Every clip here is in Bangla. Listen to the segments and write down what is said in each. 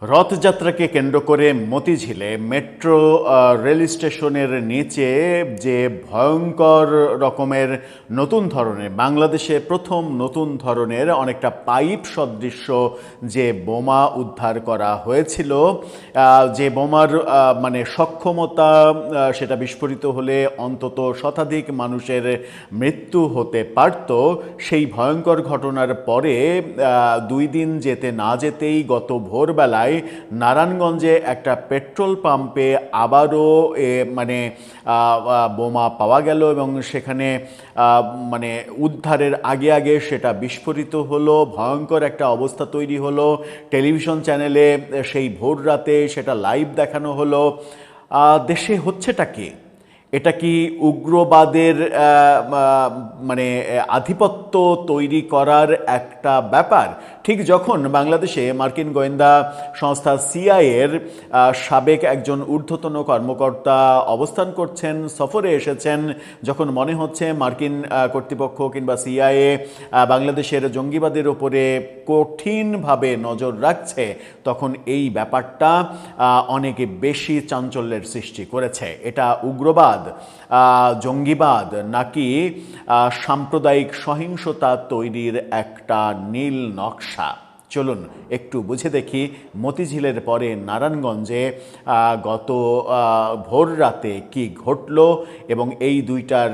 রথযাত্রাকে কেন্দ্র করে মতিঝিলে মেট্রো রেল স্টেশনের নিচে যে ভয়ঙ্কর রকমের নতুন ধরনের, বাংলাদেশে প্রথম নতুন ধরনের অনেকটা পাইপ সদৃশ্য যে বোমা উদ্ধার করা হয়েছিল, যে বোমার মানে সক্ষমতা, সেটা বিস্ফোরিত হলে অন্তত শতাধিক মানুষের মৃত্যু হতে পারত। সেই ভয়ঙ্কর ঘটনার পরে 2 দিন যেতে না যেতেই গত ভোরবেলায় নারায়ণগঞ্জে একটা পেট্রোল পাম্পে আবারও মানে বোমা পাওয়া গেল এবং সেখানে মানে উদ্ধারের আগে আগে সেটা বিস্ফোরিত হলো। ভয়ঙ্কর একটা অবস্থা তৈরি হলো। টেলিভিশন চ্যানেলে সেই ভোর রাতে সেটা লাইভ দেখানো হলো। দেশে হচ্ছেটা কি? এটা কি উগ্রবাদের মানে আধিপত্য তৈরি করার একটা ব্যাপার? ঠিক যখন বাংলাদেশে মার্কিন গোয়েন্দা সংস্থা সিআইএর সাবেক একজন ঊর্ধ্বতন কর্মকর্তা অবস্থান করছেন, সফরে এসেছেন, যখন মনে হচ্ছে মার্কিন কর্তৃপক্ষ কিংবা সিআইএ বাংলাদেশের জঙ্গিবাদের উপরে কঠিনভাবে নজর রাখছে, তখন এই ব্যাপারটা অনেক বেশি চাঞ্চল্যের সৃষ্টি করেছে। এটা উগ্রবাদ, জঙ্গিবাদ নাকি সাম্প্রদায়িক সহিংসতা তৈরির একটা নীল নকশা? চলুন একটু বুঝে দেখি মতিঝিলের পরে নারায়ণগঞ্জে গত ভোর রাতে কি ঘটল এবং এই দুইটার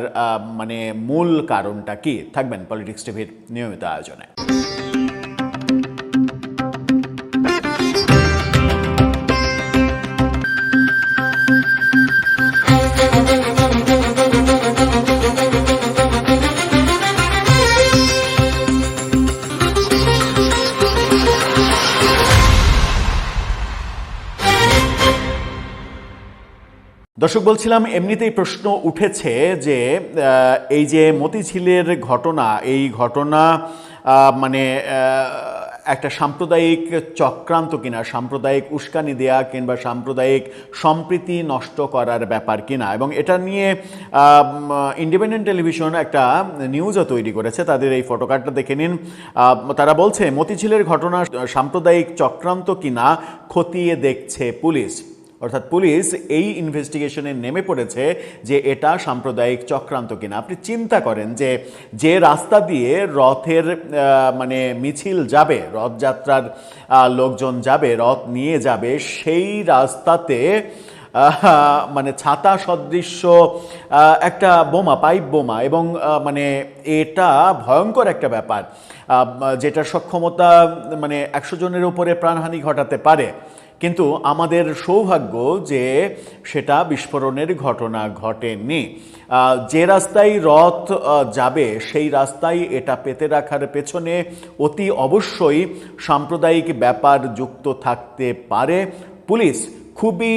মানে মূল কারণটা কি। থাকবেন পলিটিক্স টিভির নিয়মিত আয়োজনে। দর্শক, বলছিলাম এমনিতেই প্রশ্ন উঠেছে যে এই যে মতিঝিলের ঘটনা, এই ঘটনা মানে একটা সাম্প্রদায়িক চক্রান্ত কিনা, সাম্প্রদায়িক উস্কানি দেয়া কিংবা সাম্প্রদায়িক সম্প্রীতি নষ্ট করার ব্যাপার কিনা। এবং এটা নিয়ে ইন্ডিপেন্ডেন্ট টেলিভিশন একটা নিউজও তৈরি করেছে। তাদের এই ফটোকার্ডটা দেখে নিন। তারা বলছে মতিঝিলের ঘটনা সাম্প্রদায়িক চক্রান্ত কিনা খতিয়ে দেখছে পুলিশ। অর্থাৎ পুলিশ এই ইনভেস্টিগেশনে নেমে পড়েছে যে এটা সাম্প্রদায়িক চক্রান্ত কিনা। আপনি চিন্তা করেন যে যে রাস্তা দিয়ে রথের মানে মিছিল যাবে, রথযাত্রার লোকজন যাবে, রথ নিয়ে যাবে, সেই রাস্তাতে মানে ছাতা সদৃশ্য একটা বোমা, পাইপ বোমা, এবং মানে এটা ভয়ঙ্কর একটা ব্যাপার, যেটার সক্ষমতা মানে 100 জনের উপরে প্রাণহানি ঘটাতে পারে। কিন্তু আমাদের সৌভাগ্য যে সেটা বিস্ফোরণের ঘটনা ঘটেনি। যে রাস্তায় রথ যাবে সেই রাস্তায় এটা পেতে রাখার পেছনে অতি অবশ্যই সাম্প্রদায়িক ব্যাপার যুক্ত থাকতে পারে। পুলিশ খুবই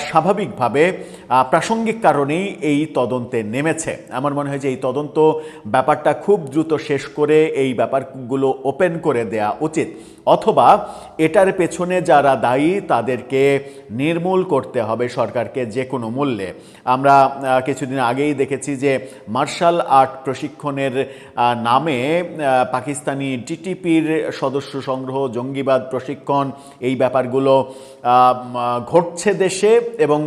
স্বাভাবিকভাবে প্রাসঙ্গিক কারণেই এই তদন্তে নেমেছে। আমার মনে হয় যে এই তদন্ত ব্যাপারটা খুব দ্রুত শেষ করে এই ব্যাপারগুলো ওপেন করে দেয়া উচিত, অথবা এটার পেছনে যারা দায়ী তাদেরকে নির্মূল করতে হবে সরকারকে যে কোনো মূল্যে। আমরা কিছুদিন আগেই দেখেছি যে মার্শাল আর্ট প্রশিক্ষণের নামে পাকিস্তানি টিটিপির সদস্য সংগ্রহ, জঙ্গিবাদ প্রশিক্ষণ, এই ব্যাপারগুলো ঘটছে দেশে। এবং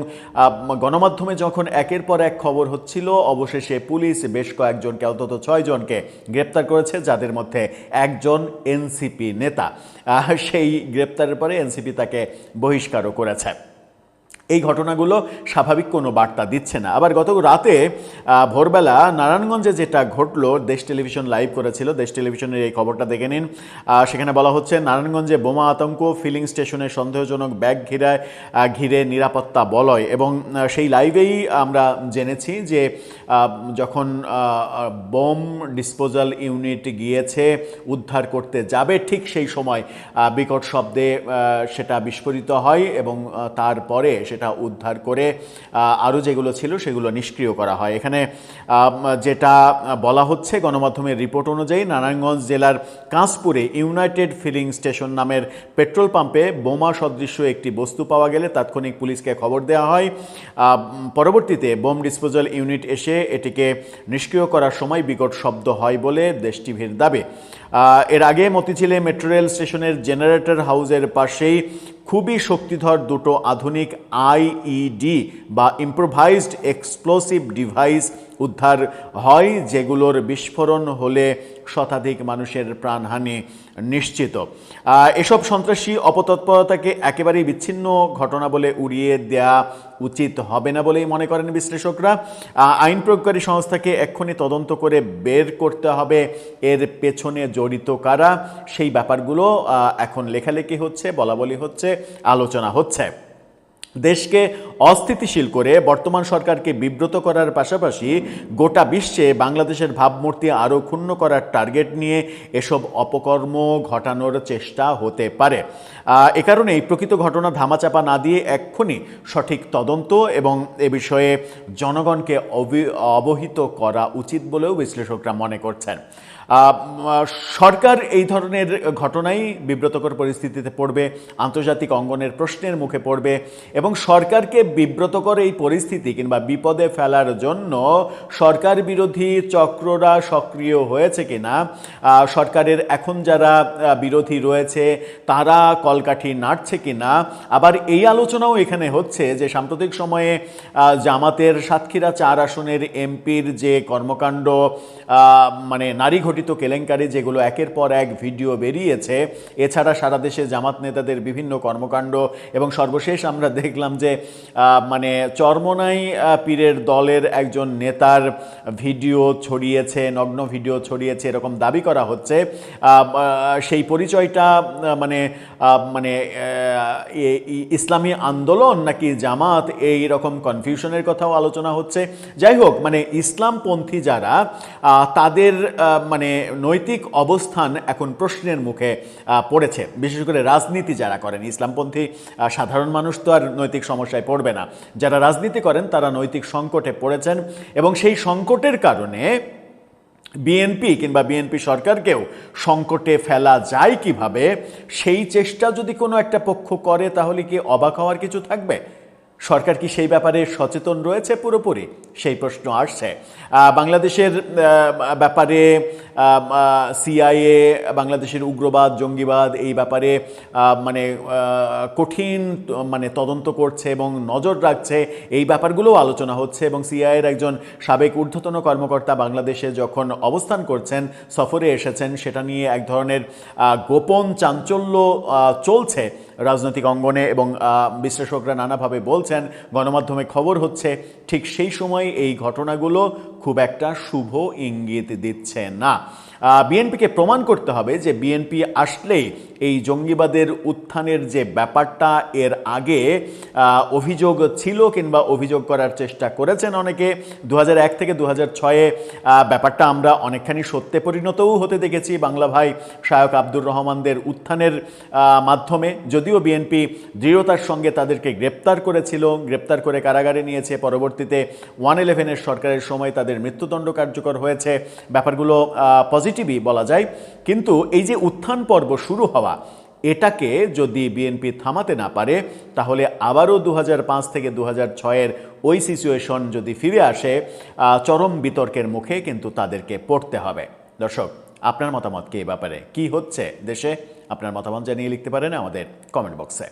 গণমাধ্যমে যখন একের পর এক খবর হচ্ছিল, অবশেষে পুলিশ বেশ কয়েকজনকে, অন্তত 6 জনকে গ্রেপ্তার করেছে, যাদের মধ্যে একজন এনসিপি নেতা। সেই গ্রেপ্তারের পরে এনসিপি তাকে বহিষ্কারও করেছে। এই ঘটনাগুলো স্বাভাবিক কোনো বার্তা দিচ্ছে না। আবার গত রাতে ভোরবেলা নারায়ণগঞ্জে যেটা ঘটলো, দেশ টেলিভিশন লাইভ করেছিল, দেশ টেলিভিশনের এই খবরটা দেখে নিন। সেখানে বলা হচ্ছে নারায়ণগঞ্জে বোমা আতঙ্ক, ফিলিং স্টেশনে সন্দেহজনক ব্যাগ ঘিরে নিরাপত্তা বলয়। এবং সেই লাইভেই আমরা জেনেছি যে যখন বোম ডিসপোজাল ইউনিট গিয়েছে উদ্ধার করতে যাবে, ঠিক সেই সময় বিকট শব্দে সেটা বিস্ফোরিত হয় এবং তারপরে সেটা উদ্ধার করে আরও যেগুলো ছিল সেগুলো নিষ্ক্রিয় করা হয়। এখানে যেটা বলা হচ্ছে গণমাধ্যমের রিপোর্ট অনুযায়ী, নারায়ণগঞ্জ জেলার কাঁচপুরে ইউনাইটেড ফিলিং স্টেশন নামের পেট্রোল পাম্পে বোমা সদৃশ্য একটি বস্তু পাওয়া গেলে তাৎক্ষণিক পুলিশকে খবর দেওয়া হয়। পরবর্তীতে বোম ডিসপোজাল ইউনিট এসে এটিকে নিষ্ক্রিয় করার সময় বিকট শব্দ হয় বলে দেশ টিভির দাবি। এর আগে মতিঝিলে মেট্রো রেল স্টেশনের জেনারেটর হাউসের পাশেই খুবই শক্তিধর দুটো আধুনিক আইইডি বা ইম্প্রোভাইজড এক্সপ্লোসিভ ডিভাইস উদ্ধার হয়, যেগুলোর বিস্ফোরণ হলে শতাধিক মানুষের প্রাণহানি নিশ্চিত। এসব সন্ত্রাসী অপতৎপরতাকে একেবারেই বিচ্ছিন্ন ঘটনা বলে উড়িয়ে দেয়া উচিত হবে না বলেই মনে করেন বিশ্লেষকরা। আইন প্রয়োগকারী সংস্থাকে এক্ষুনি তদন্ত করে বের করতে হবে এর পেছনে জড়িত কারা। সেই ব্যাপারগুলো এখন লেখালেখি হচ্ছে, বলাবলি হচ্ছে, আলোচনা হচ্ছে। দেশকে অস্থিতিশীল করে বর্তমান সরকারকে বিব্রত করার পাশাপাশি গোটা বিশ্বে বাংলাদেশের ভাবমূর্তি আরও ক্ষুণ্ণ করার টার্গেট নিয়ে এসব অপকর্ম ঘটানোর চেষ্টা হতে পারে। এ কারণেই প্রকৃত ঘটনা ধামাচাপা না দিয়ে এক্ষুনি সঠিক তদন্ত এবং এ বিষয়ে জনগণকে অবহিত করা উচিত বলেও বিশ্লেষকরা মনে করছেন। সরকার এই ধরনের ঘটনাই বিব্রতকর পরিস্থিতিতে পড়বে, আন্তর্জাতিক অঙ্গনের প্রশ্নের মুখে পড়বে এবং সরকারকে বিব্রতকর এই পরিস্থিতি কিংবা বিপদে ফেলার জন্য সরকার বিরোধী চক্ররা সক্রিয় হয়েছে কিনা, সরকারের এখন যারা বিরোধী রয়েছে তারা কলকাঠি নাড়ছে কিনা। আবার এই আলোচনাও এখানে হচ্ছে যে সাম্প্রতিক সময়ে জামাতের সাতক্ষীরা 4 আসনের এমপির যে কর্মকাণ্ড, মানে নারী ঘটিত কেলেঙ্কারি, যেগুলো একের পর এক ভিডিও বেরিয়েছে, এছাড়া সারা দেশে জামাত নেতাদের বিভিন্ন কর্মকাণ্ড এবং সর্বশেষ আমরা দেখলাম যে মানে চরমোনাই পীরের দলের একজন নেতার ভিডিও ছড়িয়েছে, নগ্ন ভিডিও ছড়িয়েছে এরকম দাবি করা হচ্ছে। সেই পরিচয়টা মানে মানে ইসলামী আন্দোলন নাকি জামাত, এই রকম কনফিউশনের কথাও আলোচনা হচ্ছে। যাই হোক, মানে ইসলামপন্থী যারা তাদের মানে নৈতিক অবস্থান এখন প্রশ্নের মুখে পড়েছে, বিশেষ করে রাজনীতি যারা করেন। ইসলামপন্থী সাধারণ মানুষ তো আর নৈতিক সমস্যায় পড়বে না, যারা রাজনীতি করেন তারা নৈতিক সংকটে পড়েছেন এবং সেই সংকটের কারণে বিএনপি কিংবা বিএনপি সরকারকেও সংকটে ফেলা যায় কিভাবে, সেই চেষ্টা যদি কোনো একটা পক্ষ করে তাহলে কি অবাক হওয়ার কিছু থাকবে? সরকার কি সেই ব্যাপারে সচেতন রয়েছে পুরোপুরি? সেই প্রশ্ন আসছে। বাংলাদেশের ব্যাপারে সিআইএ, বাংলাদেশের উগ্রবাদ জঙ্গিবাদ, এই ব্যাপারে মানে কঠিন মানে তদন্ত করছে এবং নজর রাখছে, এই ব্যাপারগুলোও আলোচনা হচ্ছে। এবং সিআইএর একজন সাবেক ঊর্ধ্বতন কর্মকর্তা বাংলাদেশে যখন অবস্থান করছেন, সফরে এসেছেন, সেটা নিয়ে এক ধরনের গোপন চাঞ্চল্য চলছে রাজনৈতিক অঙ্গনে এবং বিশ্লেষকরা নানাভাবে বলছেন, গণমাধ্যমে খবর হচ্ছে। ঠিক সেই সময় এই ঘটনাগুলো খুব একটা শুভ ইঙ্গিত দিচ্ছে না। বিএনপিকে প্রমাণ করতে হবে যে বিএনপি আসলেই এই জঙ্গিবাদের উত্থানের যে ব্যাপারটা, এর আগে অভিযোগ ছিল কিংবা অভিযোগ করার চেষ্টা করেছেন অনেকে। 2001 থেকে 2006 ব্যাপারটা আমরা অনেকখানি সত্যে পরিণতও হতে দেখেছি বাংলা ভাই শায়ক আব্দুর রহমানদের উত্থানের মাধ্যমে। যদিও বিএনপি দৃঢ়তার সঙ্গে তাদেরকে গ্রেপ্তার করেছিল, গ্রেপ্তার করে কারাগারে নিয়েছে, পরবর্তীতে 111-এর সরকারের সময় তাদের মৃত্যুদণ্ড কার্যকর হয়েছে। ব্যাপারগুলো পজিটিভই বলা যায়। কিন্তু এই যে উত্থান পর্ব শুরু হওয়া, এটাকে যদি বিএনপি থামাতে না পারে তাহলে আবারও 2005 থেকে 2006-এর ওই সিচুয়েশন যদি ফিরে আসে, চরম বিতর্কের মুখে কিন্তু তাদেরকে পড়তে হবে। দর্শক, আপনার মতামত কি এই ব্যাপারে? কি হচ্ছে দেশে? আপনার মতামত জানিয়ে লিখতে পারেন আমাদের কমেন্ট বক্সে।